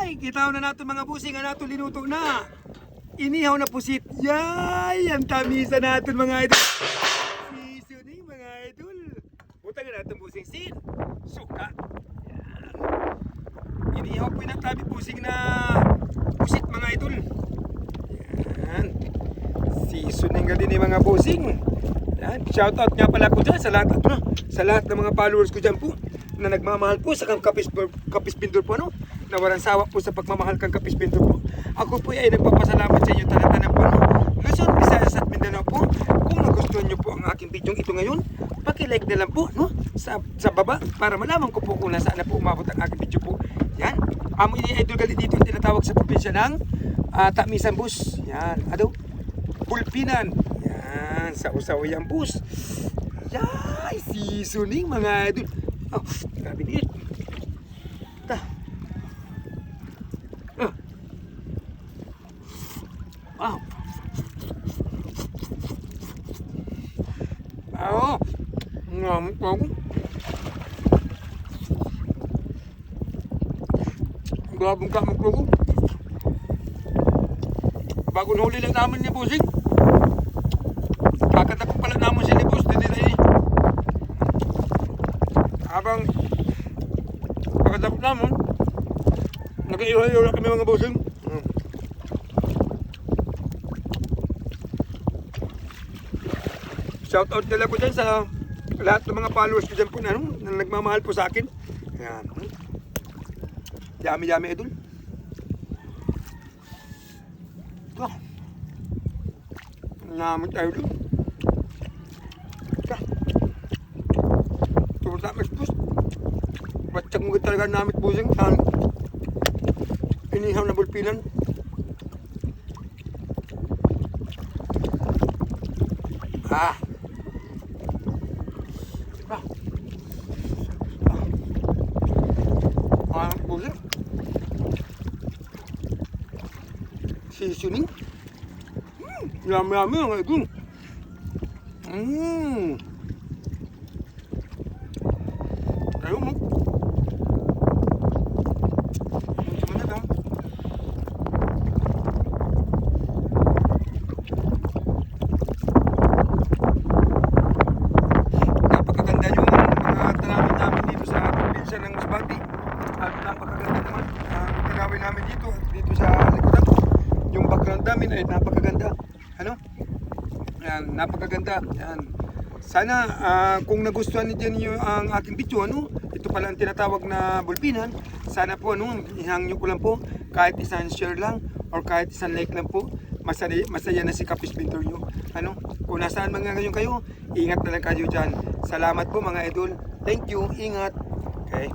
Yay! Kita na nato mga busing, nga nato linuto na. Inihaw na pusit. Yay! Ang tamisa natin mga idol. Seasoning mga idol. Butang na natin busing sin. Suka. Yan. Inihaw po yung tabi busing na pusit mga idol. Yan. Seasoning ka din yung mga busing. Yan. Shoutout nga pala ko dyan sa lahat, sa lahat ng mga followers ko dyan po na nagmamahal po sa Kapis Pintor po, ano? Na walang sawa po sa pagmamahal kang Kapis Pintor po. Ako po ay nagpapasalamat sa inyo tanan-tanan po, no? Luzon, Visayas at Mindanao po. Kung nagustuhan nyo po ang aking video ito ngayon, paki-like na lang po, no? Sa baba para malaman ko po kung nasaan na po umabot ang aking video po. Yan. Amo ini idol gali dito yung tinatawag sa probinsya ng Tamisan Bus. Yan. Ano? Bulpinan. Yan. Sa usaw yung bus. Yay! Seasoning mga idol. Oh, grabe din. Ta. Wow. Oh. Ngamit ako. Grabong kamot ko. Bago nahuli lang namin ni Busing. Kakatapos pala namin si Libus. Habang pagkatapos namin, nag-iura-iura kami mga Busing. Shoutout nila po dyan sa lahat ng mga followers ko dyan po na nagmamahal po sa akin. Ayan. Yummy idol. Ito. Namin tayo doon. Ito. Ito namin po. Batsag mo talaga namin Busing. Inihaw na bulpinan. Ah. Busing. Seasoning. Yummy ang idol. Ayaw mo. Napakaganda yung tanawin namin dito sa probinsya ng Masbate. At napakaganda naman ang tanawin namin dito sa likuran. Yung background namin ay napakaganda. Ano? Yan, napakaganda. Yan. Sana kung nagustuhan niyo ang aking video, ano? Ito pala ang tinatawag na bulpinan. Sana po ihang niyo ko lang po kahit isang share lang or kahit isang like lang po. Masaya na si Kapis Pintor niyo. Ano? Kung nasaan mga ngayon kayo, ingat na lang kayo diyan. Salamat po mga idol. Thank you. Ingat. Okay.